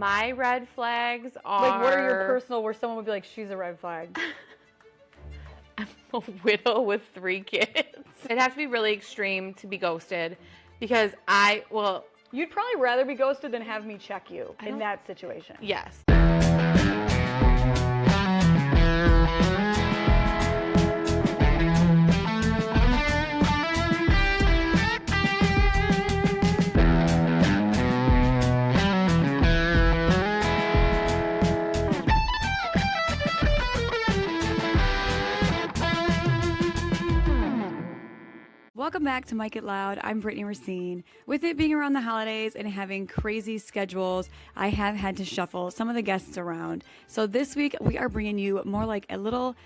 My red flags are... Like, what are your personal, where someone would be like, she's a red flag? I'm a widow with 3 kids. It'd have to be really extreme to be ghosted because You'd probably rather be ghosted than have me check you in that situation. Yes. Welcome back to Mike It Loud. I'm Brittany Racine. With it being around the holidays and having crazy schedules, I have had to shuffle some of the guests around. So this week we are bringing you more like a little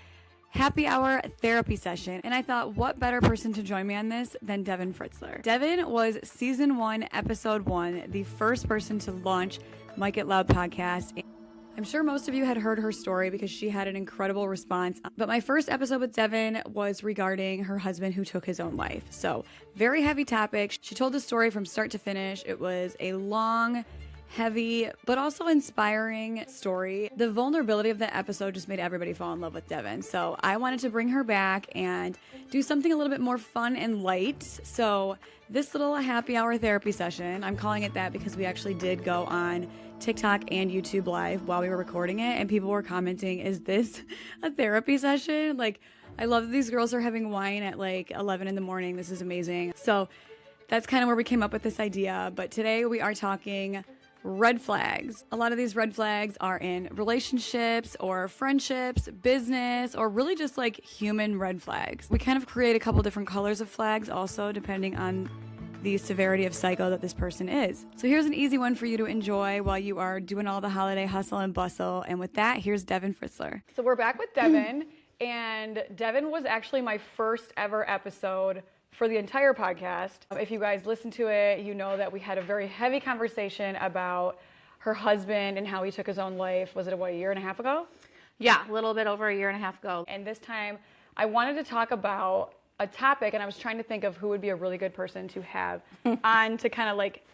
happy hour therapy session. And I thought, what better person to join me on this than Devin Fritzler. Devin was season 1, episode 1, the first person to launch Mike It Loud podcast. I'm sure most of you had heard her story because she had an incredible response. But my first episode with Devin was regarding her husband who took his own life. So very heavy topic. She told the story from start to finish. It was a long, heavy, but also inspiring story. The vulnerability of the episode just made everybody fall in love with Devin. So I wanted to bring her back and do something a little bit more fun and light. So this little happy hour therapy session, I'm calling it that because we actually did go on TikTok and YouTube live while we were recording it, and people were commenting, is this a therapy session? Like, I love that these girls are having wine at like 11 in the morning. This is amazing. So that's kind of where we came up with this idea. But today we are talking red flags. A lot of these red flags are in relationships or friendships, business, or really just like human red flags. We kind of create a couple different colors of flags also, depending on the severity of psycho that this person is. So here's an easy one for you to enjoy while you are doing all the holiday hustle and bustle. And with that, here's Devin Fritzler. So we're back with Devin, and Devin was actually my first ever episode for the entire podcast. If you guys listen to it, you know that we had a very heavy conversation about her husband and how he took his own life. Was it a year and a half ago? Yeah, a little bit over a year and a half ago. And this time I wanted to talk about a topic, and I was trying to think of who would be a really good person to have on to kind of like,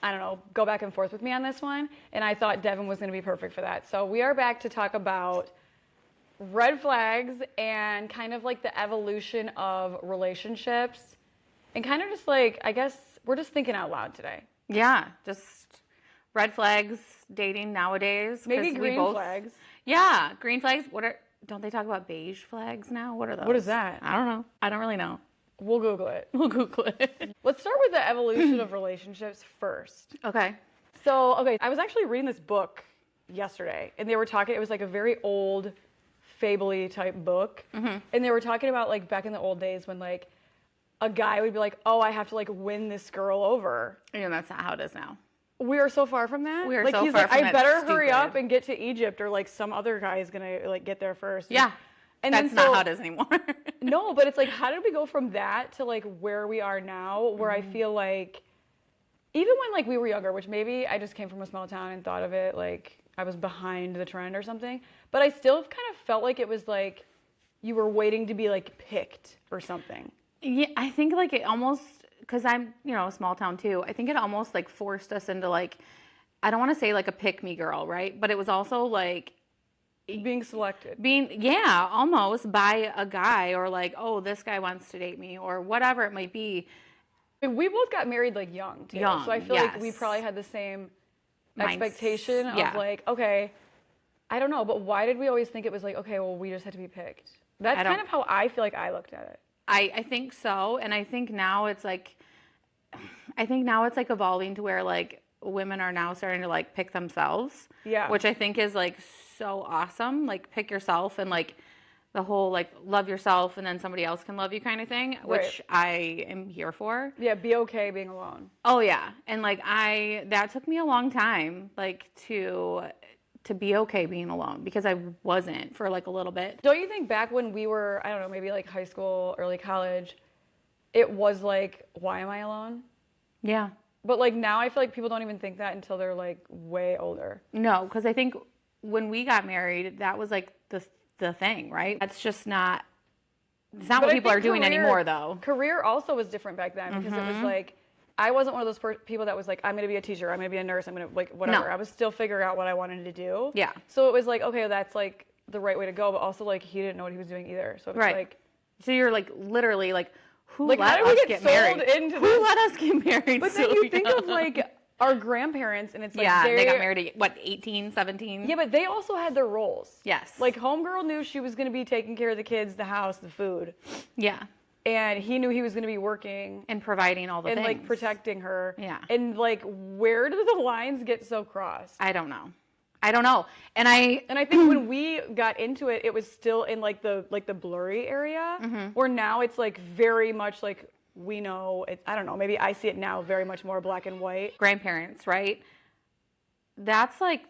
I don't know, go back and forth with me on this one. And I thought Devin was going to be perfect for that. So we are back to talk about red flags and kind of like the evolution of relationships and kind of just like, I guess we're just thinking out loud today. Yeah, just red flags, dating nowadays. Maybe green flags. Yeah, green flags. Don't they talk about beige flags now? What are those? What is that? I don't know. I don't really know. We'll Google it. We'll Google it. Let's start with the evolution of relationships first. Okay. So, I was actually reading this book yesterday, and they were talking, it was like a very old, fable-y type book, and they were talking about like back in the old days when like a guy would be like, oh, I have to like win this girl over. And that's not how it is now. We are so far from that. We are like, so he's far like, from I that. better hurry up and get to Egypt, or like some other guy is gonna like get there first. Yeah. And that's not how it is anymore. No, but it's like, how did we go from that to like where we are now, where I feel like, even when like we were younger, which maybe I just came from a small town and thought of it like I was behind the trend or something, but I still kind of felt like it was like you were waiting to be like picked or something. Yeah, I think like it almost, because I'm, a small town too, I think it almost like forced us into like, I don't want to say like a pick-me girl, right? But it was also like, being selected. Almost by a guy, or like, oh, this guy wants to date me, or whatever it might be. And we both got married like young too. So I feel like we probably had the same expectation of like, okay, I don't know, but why did we always think it was like, okay, well, we just had to be picked? That's kind of how I feel like I looked at it. I think so. And I think now it's like evolving to where like women are now starting to like pick themselves. Yeah. Which I think is like so awesome. Like pick yourself, and like the whole like love yourself and then somebody else can love you kind of thing, which I am here for. Yeah, be okay being alone. Oh yeah. And like that took me a long time like to be okay being alone, because I wasn't for like a little bit. Don't you think back when we were, I don't know, maybe like high school, early college, it was like, why am I alone? Yeah. But like now I feel like people don't even think that until they're like way older. No, because I think when we got married, that was like the thing, right? That's just not, it's not what people are doing anymore though. Career also was different back then because it was like, I wasn't one of those people that was like, I'm going to be a teacher, I'm going to be a nurse, I'm going to like whatever. No. I was still figuring out what I wanted to do. Yeah. So it was like, okay, that's like the right way to go, but also like he didn't know what he was doing either. So it was like, so you're like literally like, who like, let how did us we get sold married? into Who this? let us get married? But then you think of like our grandparents, and it's like they got married at what, 18, 17? Yeah, but they also had their roles. Yes. Like homegirl knew she was going to be taking care of the kids, the house, the food. Yeah. And he knew he was going to be working and providing all the and things. like protecting her. Yeah. And like, where do the lines get so crossed? I don't know. And I think when we got into it, it was still in like the blurry area, where now it's like very much like we know. I don't know. Maybe I see it now very much more black and white. Grandparents, right? That's like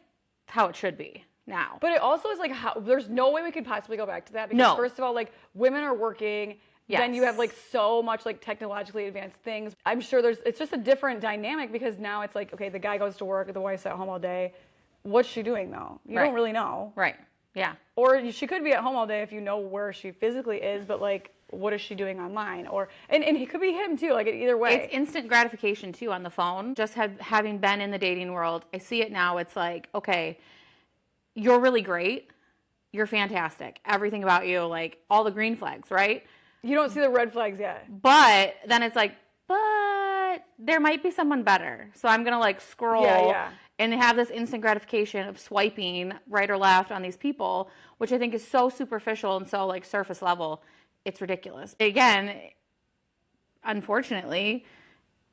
how it should be now. But it also is like how there's no way we could possibly go back to that because first of all, like women are working. Yes. Then you have like so much like technologically advanced things. I'm sure it's just a different dynamic because now it's like, okay, the guy goes to work, the wife's at home all day. What's she doing though? You don't really know. Right. Yeah. Or she could be at home all day if you know where she physically is, but like, what is she doing online? Or and it could be him too. Like either way, it's instant gratification too on the phone. Just having been in the dating world, I see it now. It's like, okay, you're really great, you're fantastic, everything about you, like all the green flags, right? You don't see the red flags yet. But then it's like, but there might be someone better. So I'm gonna like scroll and have this instant gratification of swiping right or left on these people, which I think is so superficial and so like surface level. It's ridiculous. Again, unfortunately,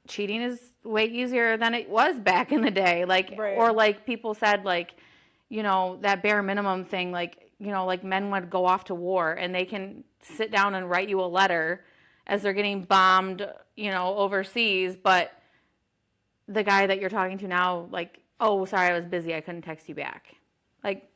cheating is way easier than it was back in the day. Like, or like people said, like, you know, that bare minimum thing, like, you know, like men would go off to war and they can sit down and write you a letter as they're getting bombed, you know, overseas. But the guy that you're talking to now, like, oh, sorry, I was busy, I couldn't text you back. Like,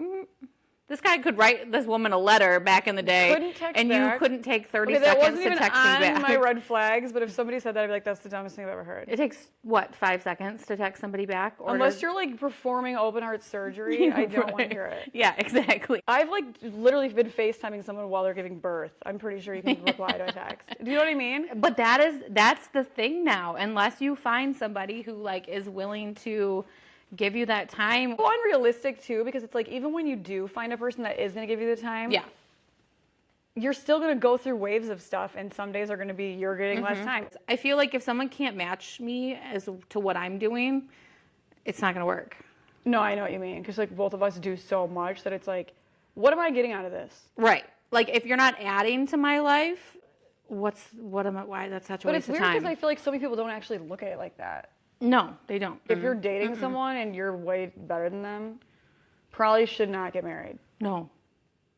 this guy could write this woman a letter back in the day, and you couldn't take 30 seconds to text him back. That wasn't even on my red flags, but if somebody said that, I'd be like, that's the dumbest thing I've ever heard. It takes, what, 5 seconds to text somebody back? Or unless you're, like, performing open heart surgery, I don't want to hear it. Yeah, exactly. I've, like, literally been FaceTiming someone while they're giving birth. I'm pretty sure you can reply to a text. Do you know what I mean? But that's the thing now. Unless you find somebody who, like, is willing to give you that time. So unrealistic too, because it's like even when you do find a person that is going to give you the time, you're still going to go through waves of stuff, and some days are going to be you're getting less time. I feel like if someone can't match me as to what I'm doing, it's not going to work. No, I know what you mean, because like both of us do so much that it's like, what am I getting out of this? Right. Like if you're not adding to my life, why that's such a waste of time. But it's weird because I feel like so many people don't actually look at it like that. No, they don't. If you're dating someone and you're way better than them, probably should not get married. No.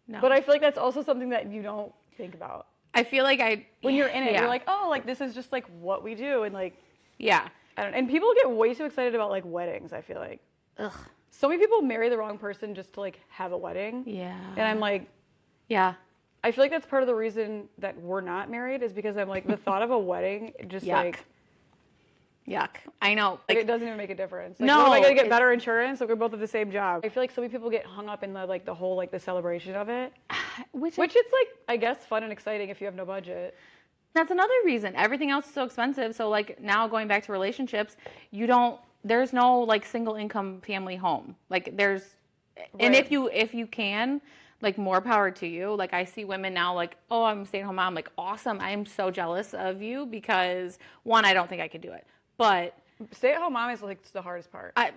But I feel like that's also something that you don't think about. I feel like when you're in it, you're like, oh, like this is just like what we do, and like, I don't. And people get way too excited about like weddings. I feel like, so many people marry the wrong person just to like have a wedding. Yeah. And I'm like, I feel like that's part of the reason that we're not married is because I'm like the thought of a wedding just like. Yuck. I know. Like it doesn't even make a difference. Like, no. What am I going to get better insurance? Like we're both at the same job. I feel like so many people get hung up in the whole like the celebration of it. Which it's like, I guess, fun and exciting if you have no budget. That's another reason. Everything else is so expensive. So like now going back to relationships, there's no like single income family home. Like and if you can, like more power to you. Like I see women now like, oh, I'm a stay-at-home mom. Like awesome. I'm so jealous of you because one, I don't think I could do it. But stay-at-home mom is like the hardest part. I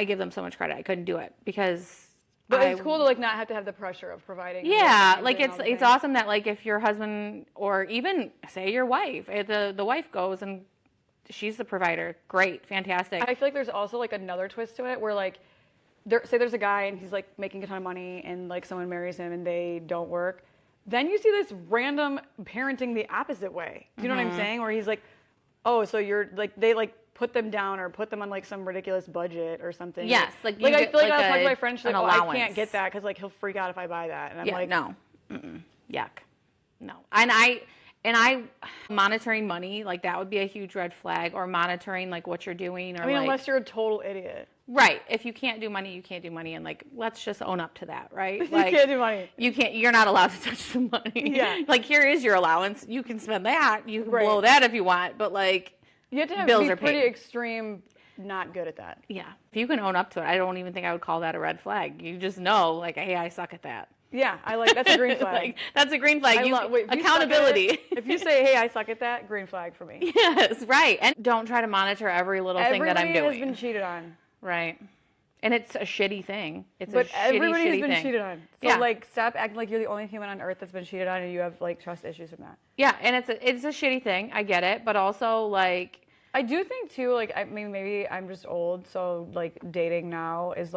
give them so much credit. I couldn't do it because. But it's cool to like not have to have the pressure of providing. Yeah, like it's awesome that like if your husband or even say your wife, the wife goes and she's the provider. Great, fantastic. I feel like there's also like another twist to it where like, there's a guy and he's like making a ton of money and like someone marries him and they don't work. Then you see this random parenting the opposite way. Do you know what I'm saying? Where he's like, oh, so you're like, they like put them down or put them on like some ridiculous budget or something. Yes. Like I feel like I'll talk to my friend, she's like, oh, I can't get that because like he'll freak out if I buy that. And I'm like, no. Yuck. No. And I monitoring money, like that would be a huge red flag, or monitoring like what you're doing. Or unless you're a total idiot. Right. If you can't do money, you can't do money. And like, let's just own up to that, right? Like, you can't do money. You're not allowed to touch the money. Yeah. Like here is your allowance. You can spend that. You can blow that if you want. But like, You have to bills be are pretty paid. extreme, not good at that. Yeah. If you can own up to it, I don't even think I would call that a red flag. You just know, like, hey, I suck at that. Yeah, that's a green flag. Like, that's a green flag. If you Accountability. suck at it, if you say, hey, I suck at that, green flag for me. Yes, right. And don't try to monitor every little thing that I'm doing. Everybody has been cheated on. Right. And it's a shitty thing. But everybody has been cheated on. So, Yeah. stop acting like you're the only human on earth that's been cheated on and you have, trust issues from that. Yeah, and it's a shitty thing. I get it. But also, like... I do think, too, I mean, maybe I'm just old, so, dating now is,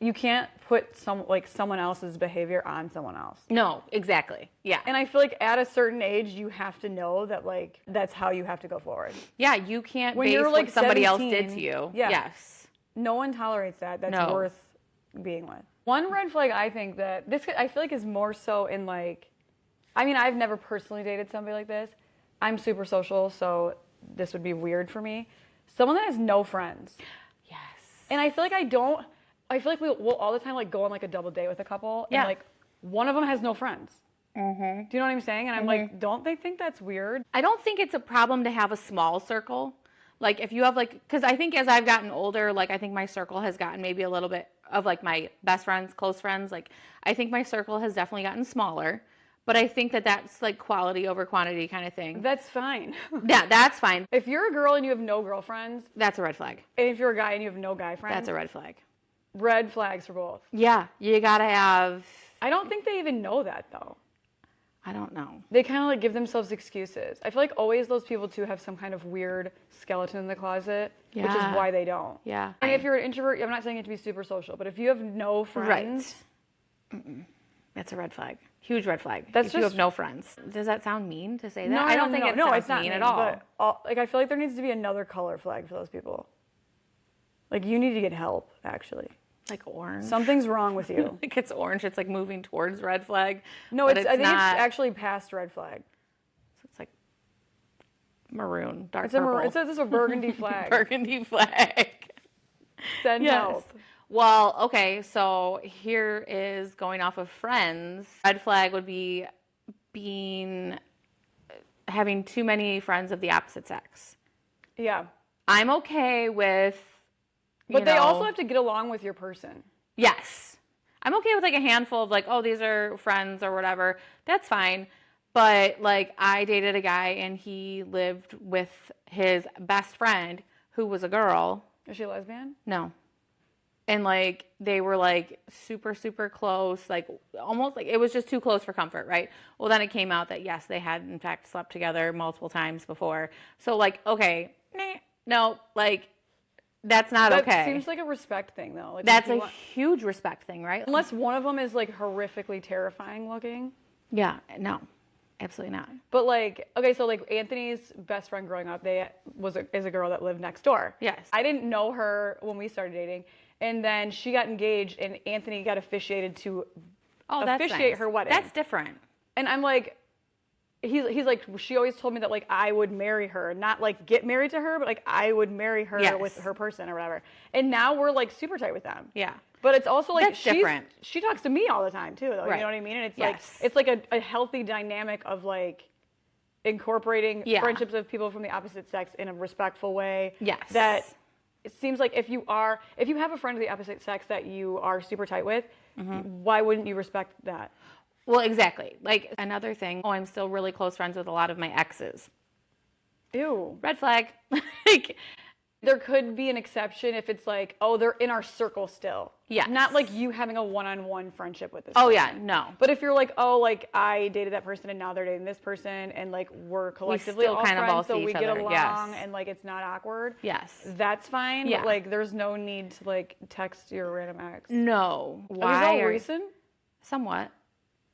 you can't put someone else's behavior on someone else. No, exactly. Yeah. And I feel like at a certain age, you have to know that, that's how you have to go forward. Yeah, you can't When base you're, what somebody 17, else did to you. Yeah. Yes. No one tolerates that. That's No. worth being with. One red flag I think that I feel like is more so in I mean, I've never personally dated somebody like this. I'm super social, so this would be weird for me. Someone that has no friends. Yes. And I feel like I feel like we'll all the time go on a double date with a couple and one of them has no friends. Mm-hmm. Do you know what I'm saying? And I'm don't they think that's weird? I don't think it's a problem to have a small circle. Like, if you have, because I think as I've gotten older, I think my circle has gotten maybe a little bit of, my best friends, close friends. I think my circle has definitely gotten smaller. But I think that's, quality over quantity kind of thing. That's fine. Yeah, that's fine. If you're a girl and you have no girlfriends. That's a red flag. And if you're a guy and you have no guy friends. That's a red flag. Red flags for both. Yeah, you gotta have... I don't think they even know that, though. I don't know. They kind of give themselves excuses. I feel like always those people too have some kind of weird skeleton in the closet, which is why they don't. Yeah. And if you're an introvert, I'm not saying it to be super social, but if you have no friends, that's a red flag. Huge red flag. If you have no friends. Does that sound mean to say that? No, I don't think it sounds not mean at all. But I feel like there needs to be another color flag for those people. You need to get help, actually. Orange. Something's wrong with you. It's orange. It's moving towards red flag. No, I think it's actually past red flag. So it's maroon, dark It's purple. it's a burgundy flag. Burgundy flag. Send help. Well, okay, so here is going off of friends. Red flag would be having too many friends of the opposite sex. Yeah. I'm okay with... But they also have to get along with your person. Yes. I'm okay with a handful of these are friends or whatever. That's fine. But I dated a guy and he lived with his best friend who was a girl. Is she a lesbian? No. And they were super, super close, almost it was just too close for comfort, right? Well, then it came out that yes, they had in fact slept together multiple times before. So okay, no, that's not okay. That seems like a respect thing, though. That's a huge respect thing, right? Unless one of them is horrifically terrifying looking. Yeah, no, absolutely not. But okay, so Anthony's best friend growing up, is a girl that lived next door. Yes. I didn't know her when we started dating, and then she got engaged, and Anthony got officiated to officiate her wedding. That's different. And I'm he's she always told me that I would marry her, not get married to her, but I would marry her with her person or whatever. And now we're super tight with them. Yeah. But it's also That's different. She talks to me all the time too, though. Right. You know what I mean? And it's Yes. it's a healthy dynamic of incorporating friendships of people from the opposite sex in a respectful way. Yes. That it seems if you have a friend of the opposite sex that you are super tight with, why wouldn't you respect that? Well, exactly. Another thing, I'm still really close friends with a lot of my exes. Ew. Red flag. There could be an exception if it's they're in our circle still. Yes. Not you having a one-on-one friendship with this Oh, person. yeah, no. But if you're I dated that person and now they're dating this person and we're collectively still all kind of friends all so see we each get other, along yes. and it's not awkward. Yes. That's fine. Yeah. But there's no need to text your random ex. No. Are these all recent? Somewhat.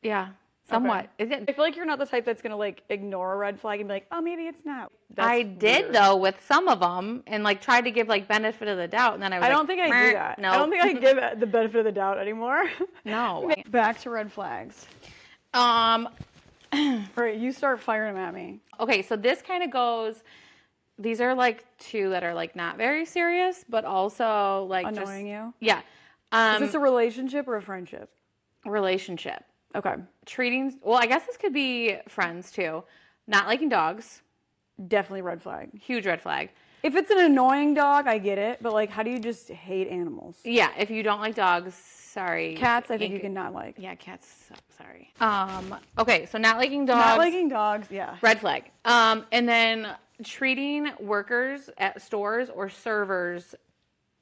Yeah. Somewhat. Okay. Is it? I feel you're not the type that's gonna ignore a red flag and be oh, maybe it's not. That's I did weird. though with some of them and tried to give benefit of the doubt and then I was I don't think I do that. No. I don't think I give it the benefit of the doubt anymore. No. Back to red flags. All right, you start firing them at me. Okay, so this kind of goes. These are two that are not very serious, but also Annoying you? Yeah. Is this a relationship or a friendship? Relationship. Okay. Well, I guess this could be friends too. Not liking dogs. definitely red flag. Huge red flag. If it's an annoying dog, I get it, but like, how do you just hate animals? Yeah, if you don't like dogs, sorry. Cats, I think you cannot like. Yeah, cats, sorry. Okay, so not liking dogs. Not liking dogs, yeah. Red flag. And then treating workers at stores or servers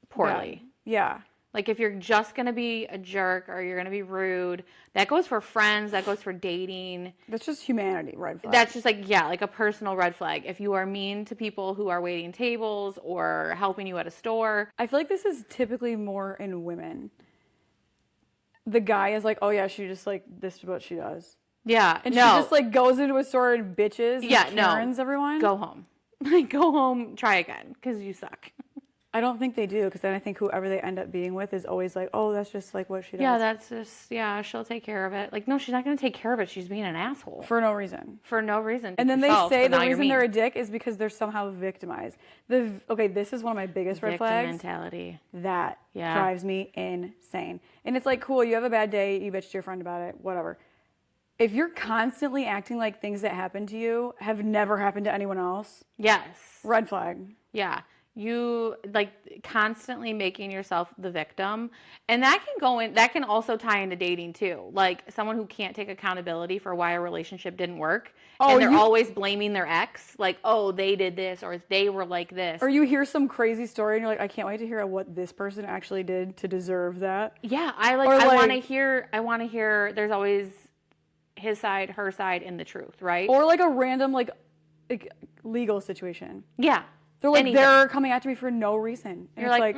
poorly. Yeah. Like if you're just going to be a jerk or you're going to be rude, that goes for friends, that goes for dating. That's just humanity, red flag. That's just like, yeah, like a personal red flag. If you are mean to people who are waiting tables or helping you at a store. I feel like this is typically more in women. The guy is like, oh yeah, she just like, this is what she does. Yeah, and she just like goes into a store and bitches and Karens everyone. Go home. Like go home, try again, because you suck. I don't think they do, because then I think whoever they end up being with is always like, oh, that's just like what she does. Yeah, that's just, yeah, she'll take care of it. Like, no, she's not going to take care of it. She's being an asshole. For no reason. For no reason. And then they say the reason they're a dick is because they're somehow victimized. Okay, this is one of my biggest red flags. Mentality. That drives me insane. And it's like, cool, you have a bad day, you bitch to your friend about it, whatever. If you're constantly acting like things that happen to you have never happened to anyone else. Yes. Red flag. Yeah. You like constantly making yourself the victim. And that can go in, that can also tie into dating too. Like someone who can't take accountability for why a relationship didn't work. Oh, and they're always blaming their ex. Like, oh, they did this or they were like this. Or you hear some crazy story and you're like, I can't wait to hear what this person actually did to deserve that. Yeah. I want to hear, there's always his side, her side, and the truth, right? Or like a random like legal situation. Yeah. They're like, they're coming after me for no reason. And you're like,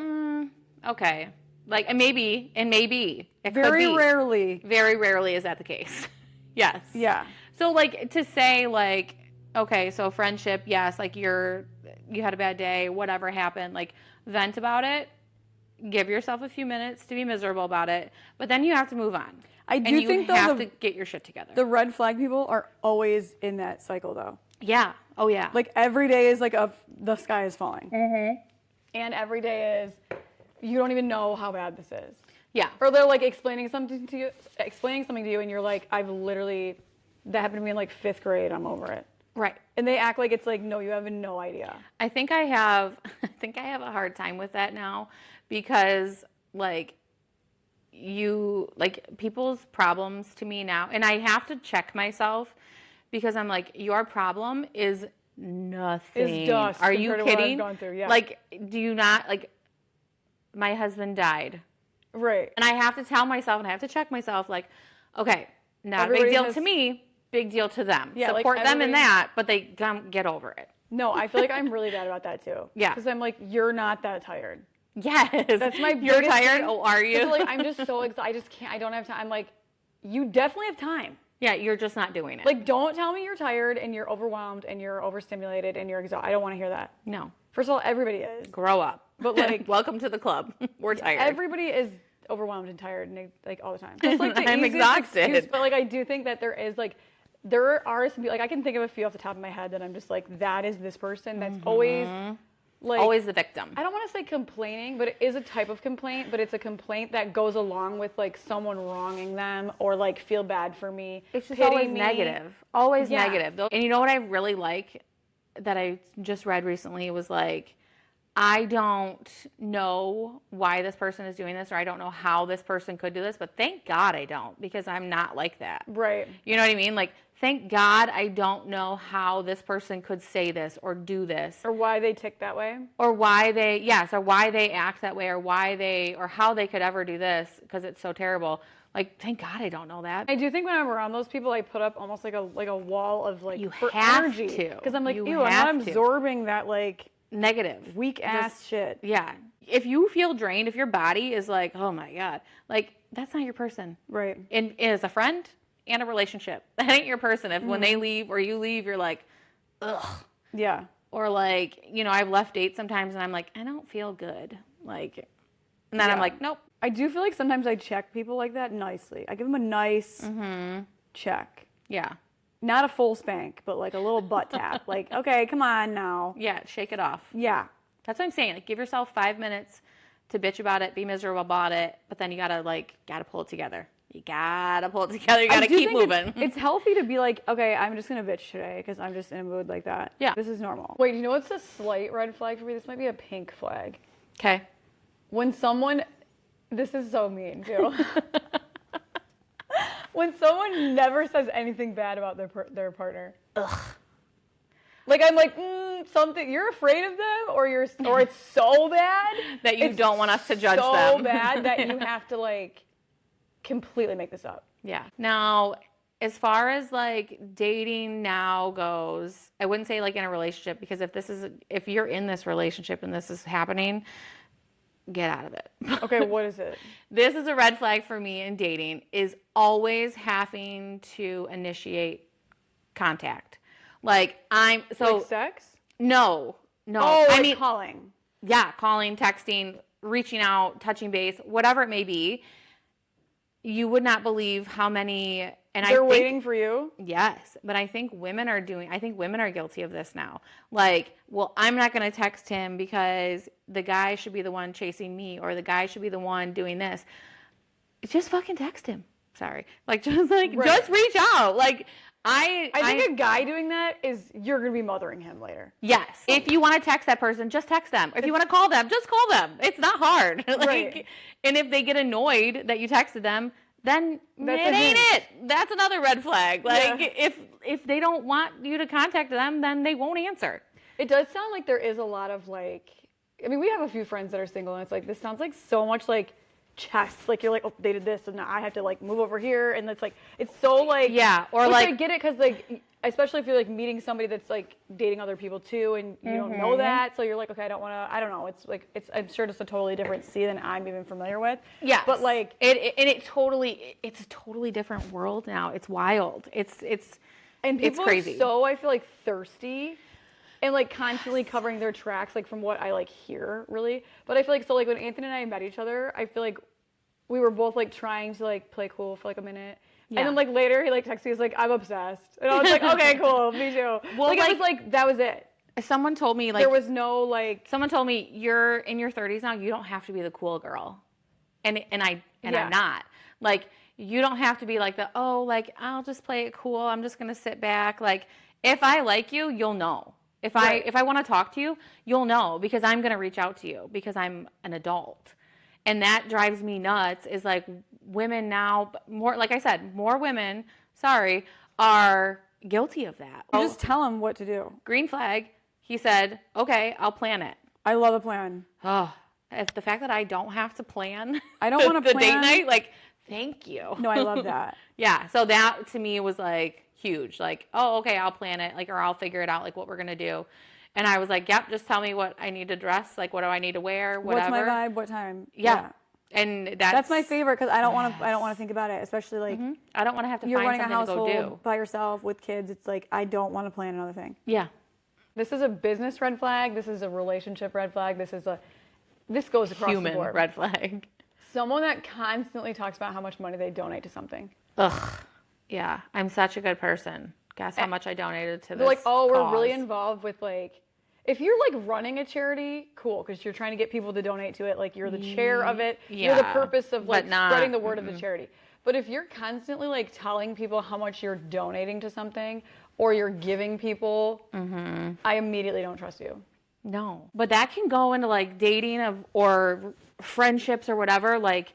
okay. Like, and maybe. It very rarely. Very rarely is that the case. Yes. Yeah. So, like, to say, like, okay, so friendship, yes, like, you had a bad day, whatever happened, like, vent about it. Give yourself a few minutes to be miserable about it. But then you have to move on. I do think, though, you have to get your shit together. The red flag people are always in that cycle, though. Yeah. Oh, yeah. Like, every day is like the sky is falling. Mm-hmm. And every day is, you don't even know how bad this is. Yeah. Or they're, like, explaining something to you, and you're like, that happened to me in, like, 5th grade. I'm over it. Right. And they act like it's like, no, you have no idea. I think I have a hard time with that now because, like, people's problems to me now, and I have to check myself because I'm like, your problem is nothing. Is dust. Are you kidding? What I've gone through, yeah. Like, do you not, like, my husband died. Right. And I have to tell myself, and I have to check myself, like, okay, not a big deal to me, big deal to them. Yeah, support them in that, but they get over it. No, I feel like I'm really bad about that too. Yeah. Because I'm like, you're not that tired. Yes. That's my You're tired? thing. Oh, are you? Like, I'm just so excited. I just can't. I don't have time. I'm like, you definitely have time. Yeah, you're just not doing it. Like, don't tell me you're tired and you're overwhelmed and you're overstimulated and you're exhausted. I don't want to hear that. No. First of all, everybody is. Grow up. But like, welcome to the club. We're tired. Everybody is overwhelmed and tired and like all the time. Just like the I'm exhausted. Excuse, but like, I do think that there are some people, like I can think of a few off the top of my head that I'm just like, that is this person that's always like, always the victim. I don't want to say complaining, but it is a type of complaint, but it's a complaint that goes along with like someone wronging them or like feel bad for me. It's just always negative. Always negative. And you know what I really like that I just read recently was like, I don't know why this person is doing this, or I don't know how this person could do this, but thank God I don't, because I'm not like that. Right. You know what I mean? Like, thank God I don't know how this person could say this or do this. Or why they tick that way. Or why they act that way, or how they could ever do this, because it's so terrible. Like, thank God I don't know that. I do think when I'm around those people, I put up almost like a wall of like you for have energy. to. Because I'm like, ew, I'm not absorbing that like negative, weak ass shit. Yeah. If you feel drained, if your body is like, oh my God, like that's not your person. Right. And as a friend and a relationship, that ain't your person. If when they leave or you leave, you're like, ugh. Yeah. Or like, you know, I've left dates sometimes and I'm like, I don't feel good. Like, and then I'm like, nope. I do feel like sometimes I check people like that nicely. I give them a nice check. Yeah. Not a full spank, but like a little butt tap. Like, okay, come on now. Yeah, shake it off. Yeah. That's what I'm saying. Like, give yourself 5 minutes to bitch about it, be miserable about it, but then you gotta pull it together. You gotta pull it together. You gotta keep moving. It's healthy to be like, okay, I'm just gonna bitch today because I'm just in a mood like that. Yeah. This is normal. Wait, you know what's a slight red flag for me? This might be a pink flag. Okay. When someone, this is so mean too. When someone never says anything bad about their partner. Ugh. Like I'm like, something, you're afraid of them or it's so bad that you don't want us to judge them. So bad that you have to like completely make this up. Yeah. Now, as far as like dating now goes, I wouldn't say like in a relationship, because if you're in this relationship and this is happening, get out of it. Okay, what is it? This is a red flag for me in dating, is always having to initiate contact. Like like sex? No. Oh, I like mean calling. Yeah, calling, texting, reaching out, touching base, whatever it may be. You would not believe how many, and they're waiting for you. Yes, but I think women are guilty of this now. Like, well, I'm not going to text him because the guy should be the one chasing me, or the guy should be the one doing this. Just fucking text him. Sorry. Like, just reach out. Like, I think a guy doing that is, you're going to be mothering him later. Yes. If you want to text that person, just text them. If you want to call them, just call them. It's not hard. Right. And if they get annoyed that you texted them, then it ain't it. That's another red flag. Like, if they don't want you to contact them, then they won't answer. It does sound like there is a lot of like, I mean, we have a few friends that are single, and it's like, this sounds like so much like chess. Like, you're like, oh, they did this, and now I have to like move over here, and it's like, it's so like, yeah, or which like, I get it, because like, especially if you're like meeting somebody that's like dating other people too, and you don't know that, so you're like, okay, I don't know, it's like, I'm sure it's a totally different sea than I'm even familiar with. Yeah, but like it's a totally different world now. It's wild. It's and people crazy. Are so, I feel like, thirsty and like constantly covering their tracks, like from what I like hear, really. But I feel like, so like when Anthony and I met each other, I feel like we were both like trying to like play cool for like a minute. Yeah. And then like later he like texted me, he's like, I'm obsessed. And I was like, okay, cool, me too. Well, like, it was like, that was it. Someone told me like, there was no like, someone told me, you're in your 30s now, you don't have to be the cool girl. And I'm not. Like, you don't have to be like like, I'll just play it cool. I'm just going to sit back. Like, if I like you, you'll know. If I want to talk to you, you'll know, because I'm going to reach out to you because I'm an adult. And that drives me nuts, is like women now, more, like I said, more women, are guilty of that. You just tell them what to do. Green flag. He said, okay, I'll plan it. I love a plan. Oh, if the fact that I don't have to plan. I don't want to plan. The date night, like, thank you. No, I love that. Yeah. So that to me was like huge. Like, oh, okay, I'll plan it. Like, or I'll figure it out, like what we're going to do. And I was like, yep, just tell me what I need to dress. Like, what do I need to wear? Whatever. What's my vibe? What time? Yeah. And that's my favorite, because I don't want to think about it, especially like I don't want to have to you're find running a something to go household by yourself with kids. It's like, I don't want to plan another thing. Yeah. This is a business red flag. This is a relationship red flag. This goes across the board. Human red flag. Someone that constantly talks about how much money they donate to something. Ugh. Yeah. I'm such a good person. Guess how much I donated to this. They're like, oh, cause. we're really involved with like, if you're like running a charity, cool, because you're trying to get people to donate to it. Like, you're the chair of it. Yeah. You're the purpose of like spreading the word of the charity. But if you're constantly like telling people how much you're donating to something, or you're giving people, I immediately don't trust you. No. But that can go into like dating or friendships or whatever, like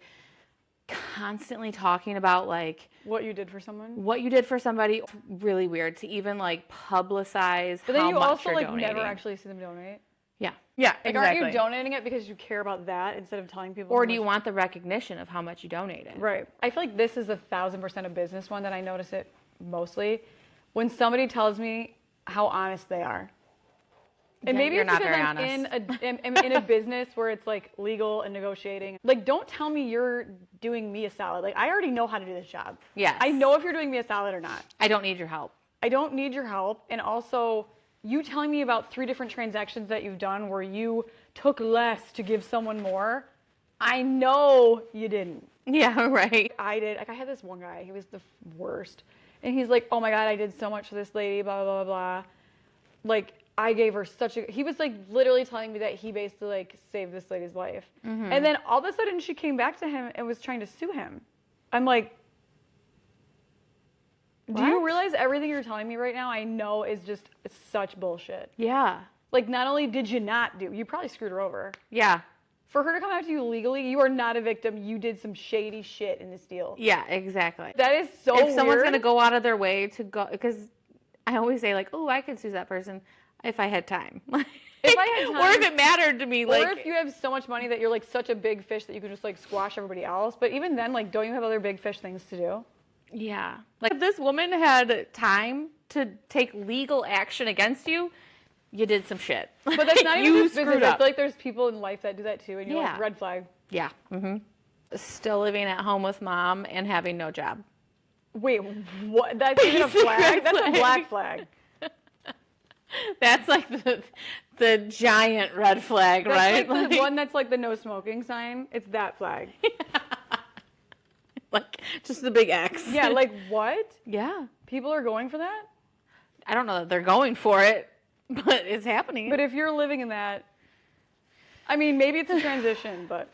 constantly talking about like what you did for someone. What you did for somebody. Really weird to even like publicize but then how you much also you're like donating. never actually see them donate. Yeah. Yeah, like, exactly. Aren't you donating it because you care about that instead of telling people? Or do you want the recognition of how much you donated? Right. I feel like this is 1,000% a business one that I notice it mostly. When somebody tells me how honest they are. And maybe it's because I'm in a business where it's like legal and negotiating. Like, don't tell me you're doing me a salad. Like, I already know how to do this job. Yes. I know if you're doing me a salad or not. I don't need your help. I don't need your help. And also, you telling me about 3 different transactions that you've done where you took less to give someone more, I know you didn't. Yeah, right. I did. Like, I had this one guy. He was the worst. And he's like, oh my God, I did so much for this lady, blah, blah, blah, blah. Like, I gave her he was like literally telling me that he basically like saved this lady's life. And then all of a sudden she came back to him and was trying to sue him. I'm like, Do you realize everything you're telling me right now, I know is just such bullshit? Yeah. Like, not only did you not do, you probably screwed her over. Yeah. For her to come after you legally, you are not a victim. You did some shady shit in this deal. Yeah, exactly. That is so weird. If someone's going to go out of their way to go, because I always say, like, oh, I could sue that person if I had time. If I had time. Or if it mattered to me. Or Like, if you have so much money that you're, like, such a big fish that you can just, like, squash everybody else. But even then, like, don't you have other big fish things to do? yeah. Like, if this woman had time to take legal action against you, you did some shit. But that's not even you just business. screwed I up. feel like there's people in life that do that too, and you're like, red flag. Yeah. Mm-hmm. Still living at home with mom and having no job. Wait, what? That's even a flag? That's a black flag. That's like the giant red flag, That's right? like the one that's like the no smoking sign. It's that flag. Like just the big X. Yeah, like what? Yeah. People are going for that? I don't know that they're going for it, but it's happening. But if you're living in that, I mean, maybe it's a transition, but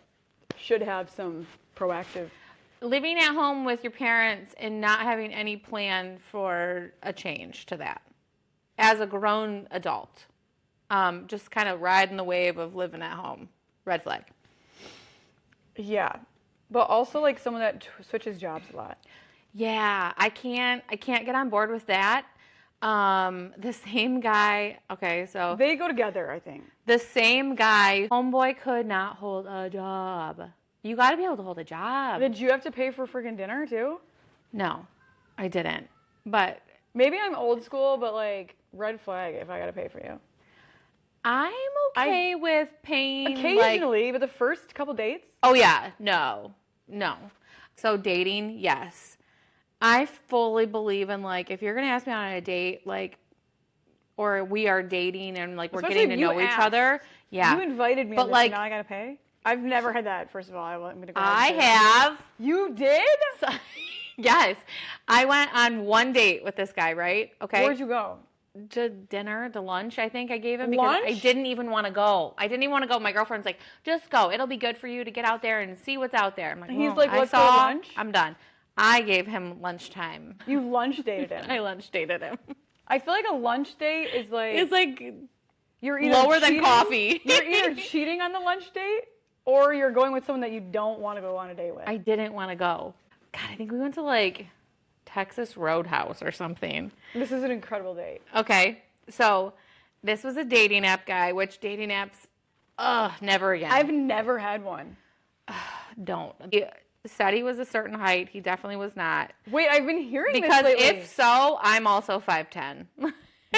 should have some proactive. Living at home with your parents and not having any plan for a change to that as a grown adult. Just kind of riding the wave of living at home. Red flag. Yeah. But also like someone that switches jobs a lot. Yeah, I can't get on board with that. The same guy, okay, so They go together, I think. the same guy, homeboy could not hold a job. You got to be able to hold a job. Did you have to pay for freaking dinner too? No, I didn't. But Maybe I'm old school, but like red flag if I gotta pay for you. I'm okay with paying. Occasionally, but the first couple dates? Oh yeah, no. So dating, yes. I fully believe in like if you're gonna ask me on a date, like, or we are dating and like we're Especially getting to if know you each asked. other. Yeah. You invited me, But on this, like and now I gotta pay. I've never had that. First of all, I'm gonna go. I have. You did? Yes. I went on one date with this guy, right? Okay. Where'd you go? To dinner, to lunch, I think I gave him because Lunch? I didn't even want to go. My girlfriend's like, just go. It'll be good for you to get out there and see what's out there. I'm like, And he's well, like, let's go to lunch? I'm done. I gave him lunchtime. You lunch dated him. I lunch dated him. I feel like a lunch date is like It's like you're either lower than cheating- coffee. You're either cheating on the lunch date or you're going with someone that you don't want to go on a date with. I didn't want to go. God, I think we went to like Texas Roadhouse or something. This is an incredible date. Okay. So this was a dating app guy, which dating apps, never again. I've never had one. Don't. He said he was a certain height. He definitely was not. Wait, I've been hearing Because this lately. if so, I'm also 5'10".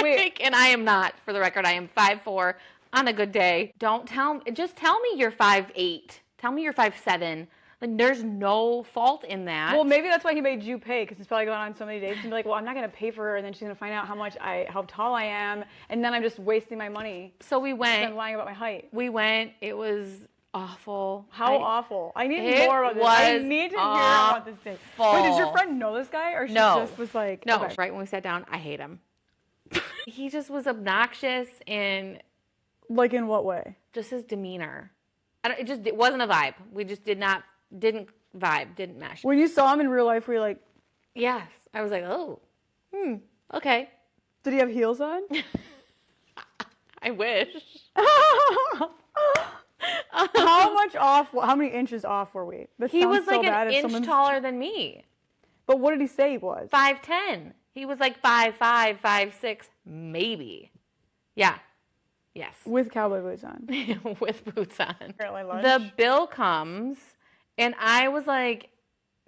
Wait. And I am not, for the record. I am 5'4" on a good day. Just tell me you're 5'8". Tell me you're 5'7". Like, there's no fault in that. Well, maybe that's why he made you pay, because he's probably going on so many dates and be like, well, I'm not going to pay for her, and then she's going to find out how tall I am, and then I'm just wasting my money. So we went. I'm lying about my height. It was awful. How awful. I need It more about this. I was need to hear about this thing. Wait, does your friend know this guy, or she just was like, No, okay. right when we sat down, I hate him. He just was obnoxious and Like in what way? just his demeanor. It wasn't a vibe. We just didn't vibe, didn't mesh. When you saw him in real life, were you like, Yes. I was like, oh, okay. did he have heels on? I wish. How many inches off were we? This He sounds was so like bad an if inch someone's- taller than me. But what did he say he was? 5'10". He was like 5'5", 5'6", maybe. Yeah. Yes. With cowboy boots on. With boots on. Apparently lunch. The bill comes, and I was like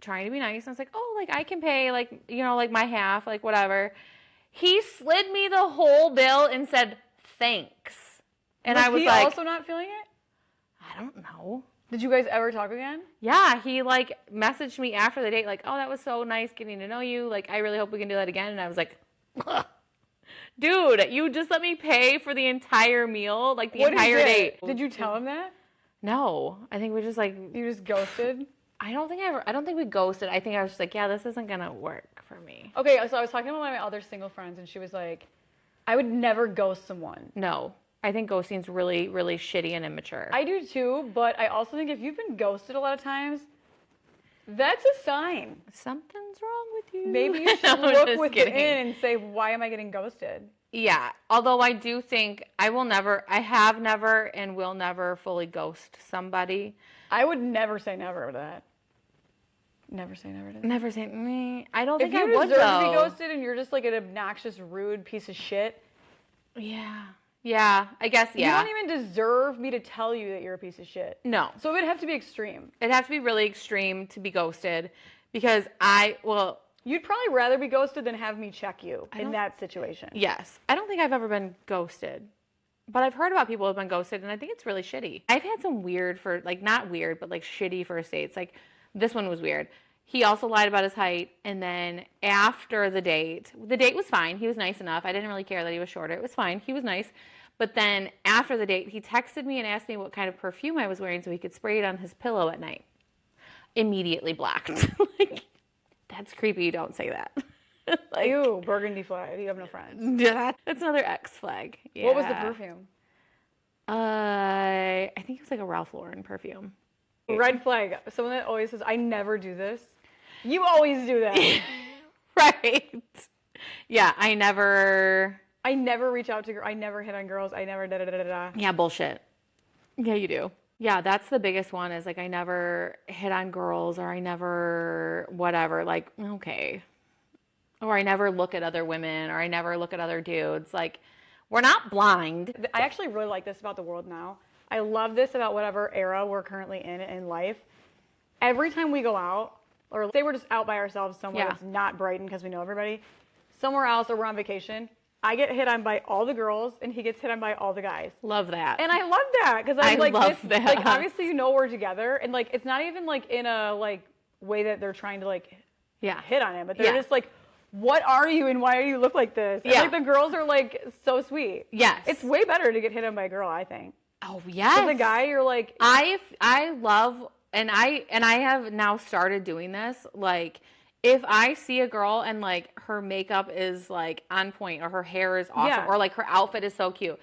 trying to be nice. I was like, oh, like I can pay, like, you know, like my half, like whatever. He slid me the whole bill and said, thanks. And I was he like, also not feeling it? I don't know. Did you guys ever talk again? Yeah, he like messaged me after the date, like, oh, that was so nice getting to know you. Like, I really hope we can do that again. And I was like, dude, you just let me pay for the entire meal, like the entire date. Did you tell him that? No, I think we just like, You just ghosted? I don't think we ghosted. I think I was just like, yeah, this isn't gonna work for me. Okay, so I was talking to one of my other single friends, and she was like, I would never ghost someone. No, I think ghosting's really, really shitty and immature. I do too, but I also think if you've been ghosted a lot of times, That's a sign. Something's wrong with you. Maybe you should look within and say, why am I getting ghosted? Yeah. Although I do think I have never and will never fully ghost somebody. I would never say never to that. Never say never to that. Never say me. I don't think I If you would deserve though. to be ghosted and you're just like an obnoxious, rude piece of shit. Yeah. Yeah. I guess, yeah. You don't even deserve me to tell you that you're a piece of shit. No. So it would have to be extreme. It'd have to be really extreme to be ghosted because You'd probably rather be ghosted than have me check you in that situation. yes. I don't think I've ever been ghosted. But I've heard about people who've been ghosted, and I think it's really shitty. I've had some weird not weird, but like shitty first dates. Like this one was weird. He also lied about his height, and then after the date was fine. He was nice enough. I didn't really care that he was shorter. It was fine. He was nice. But then after the date, he texted me and asked me what kind of perfume I was wearing so he could spray it on his pillow at night. Immediately blocked. Like, that's creepy. Don't say that. Like, ew, burgundy flag. You have no friends. Yeah, that's another X flag. Yeah. What was the perfume? I think it was like a Ralph Lauren perfume. Red flag. Someone that always says, I never do this. You always do that. Right. Yeah, I never reach out to girls. I never hit on girls. I never da-da-da-da-da. Yeah, bullshit. Yeah, you do. Yeah, that's the biggest one is like I never hit on girls or I never whatever. Like, okay. Or I never look at other women or I never look at other dudes. Like, we're not blind. I actually really like this about the world now. I love this about whatever era we're currently in life. Every time we go out, or say we're just out by ourselves somewhere that's not Brighton because we know everybody, somewhere else or we're on vacation, I get hit on by all the girls and he gets hit on by all the guys. Love that. And I love that because I'm like, love that. Like obviously we're together and like it's not even like in a like way that they're trying to like hit on him, but they're just like, what are you and why do you look like this? And like the girls are like so sweet. Yes. It's way better to get hit on by a girl, I think. Oh yes. As a guy, you're like I love and I have now started doing this. Like if I see a girl and like her makeup is like on point or her hair is awesome or like her outfit is so cute,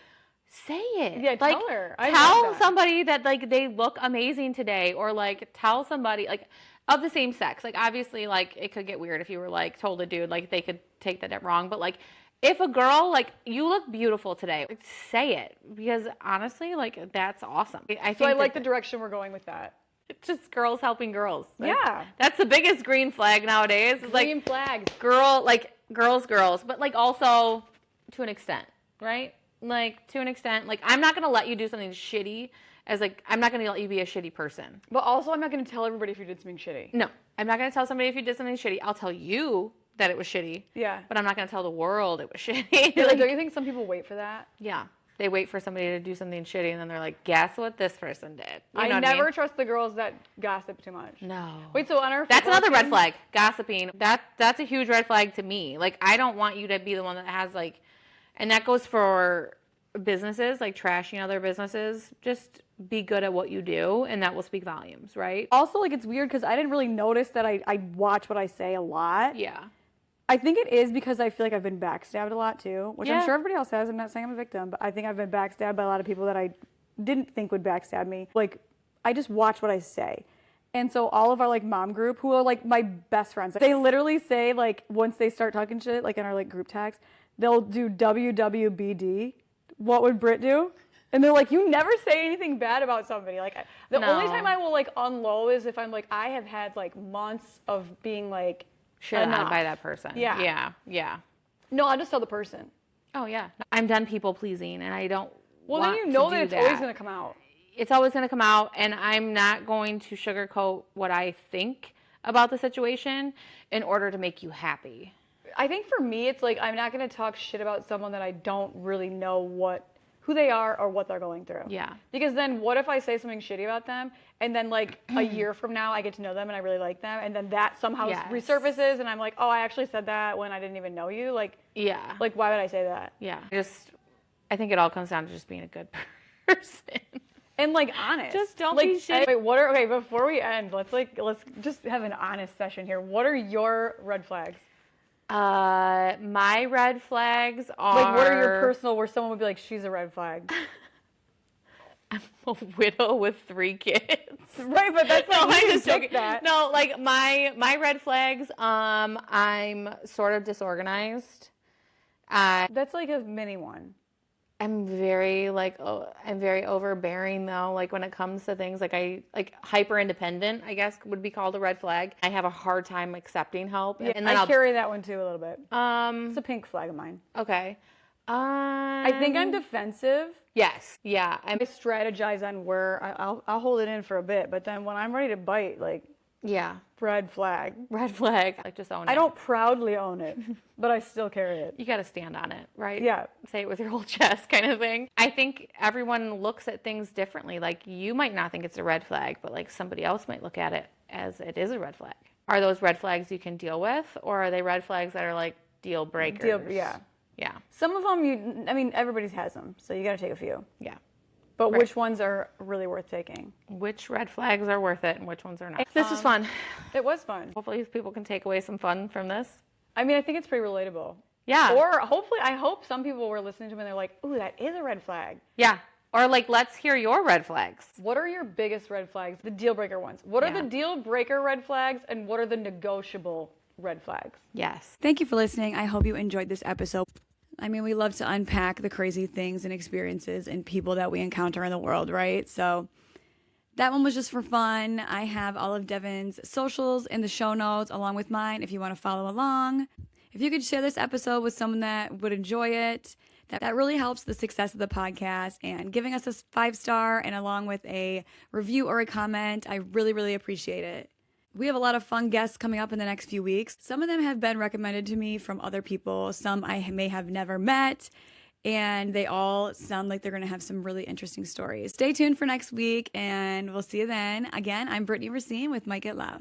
say it. Yeah, like, tell her. Tell somebody that like they look amazing today or like tell somebody like of the same sex. Like obviously like it could get weird if you were like told a dude like they could take that wrong, but like if a girl like you look beautiful today, like, say it because honestly like that's awesome. I like the direction we're going with that. It's just girls helping girls. Yeah. That's the biggest green flag nowadays. It's green flags. Girls, but like also to an extent, right? Like to an extent, like I'm not going to let you do something shitty as like, I'm not going to let you be a shitty person. But also I'm not going to tell everybody if you did something shitty. No, I'm not going to tell somebody if you did something shitty. I'll tell you that it was shitty. Yeah. But I'm not going to tell the world it was shitty. Like, don't you think some people wait for that? Yeah. They wait for somebody to do something shitty and then they're like, guess what this person did? You know I never what I mean? trust the girls that gossip too much. No. Wait, so on our That's another red flag. Gossiping. That's a huge red flag to me. Like I don't want you to be the one that has like, and that goes for businesses, like trashing other businesses. Just be good at what you do and that will speak volumes, right? Also, like it's weird because I didn't really notice that I watch what I say a lot. Yeah. I think it is because I feel like I've been backstabbed a lot too, which I'm sure everybody else has. I'm not saying I'm a victim, but I think I've been backstabbed by a lot of people that I didn't think would backstab me. Like, I just watch what I say. And so all of our like mom group, who are like my best friends, they literally say like once they start talking shit, like in our like group text, they'll do WWBD. What would Britt do? And they're like, you never say anything bad about somebody. Like the only time I will like unload is if I'm like, I have had like months of being like, shit on by that person. Yeah. No, I'll just tell the person. Oh yeah. I'm done people pleasing and I don't want then you know to that do it's always going to come out. It's always going to come out and I'm not going to sugarcoat what I think about the situation in order to make you happy. I think for me, it's like, I'm not going to talk shit about someone that I don't really know who they are or what they're going through. Yeah. Because then what if I say something shitty about them and then like a year from now I get to know them and I really like them and then that somehow resurfaces and I'm like, oh, I actually said that when I didn't even know you. Like, yeah. Like, why would I say that? Yeah. I think it all comes down to just being a good person. And like honest. Just don't like, be shit. Wait, before we end, let's just have an honest session here. What are your red flags? My red flags are like, what are your personal where someone would be like, she's a red flag? I'm a widow with 3 kids. Right, but that's No, not I'm you just pick joking. that. No, like my red flags, I'm sort of disorganized. That's like a mini one. I'm very I'm very overbearing though. Like when it comes to things I like hyper independent, I guess would be called a red flag. I have a hard time accepting help. Yeah, And then I carry that one too a little bit. It's um a pink flag of mine. okay. I think I'm defensive. Yes. Yeah. I strategize on where I'll hold it in for a bit, but then when I'm ready to bite, like, yeah. red flag. Red flag. Like just own it. I don't proudly own it, but I still carry it. You got to stand on it, right? Yeah. Say it with your whole chest kind of thing. I think everyone looks at things differently. Like you might not think it's a red flag, but like somebody else might look at it as it is a red flag. Are those red flags you can deal with, or are they red flags that are like deal breakers? Yeah. Yeah. Some of them, everybody has them, so you got to take a few. Yeah. But which ones are really worth taking? Which red flags are worth it and which ones are not? This was fun. It was fun. Hopefully people can take away some fun from this. I mean, I think it's pretty relatable. Yeah. Or hopefully, I hope some people were listening to me and they're like, ooh, that is a red flag. Yeah. Or like, let's hear your red flags. What are your biggest red flags? The deal breaker ones. What are the deal breaker red flags and what are the negotiable red flags? Yes. Thank you for listening. I hope you enjoyed this episode. I mean, we love to unpack the crazy things and experiences and people that we encounter in the world, right? So that one was just for fun. I have all of Devin's socials in the show notes along with mine if you want to follow along. If you could share this episode with someone that would enjoy it, that really helps the success of the podcast, and giving us a 5-star and along with a review or a comment, I really, really appreciate it. We have a lot of fun guests coming up in the next few weeks. Some of them have been recommended to me from other people. Some I may have never met, and they all sound like they're going to have some really interesting stories. Stay tuned for next week, and we'll see you then. Again, I'm Brittany Racine with Mike It Loud.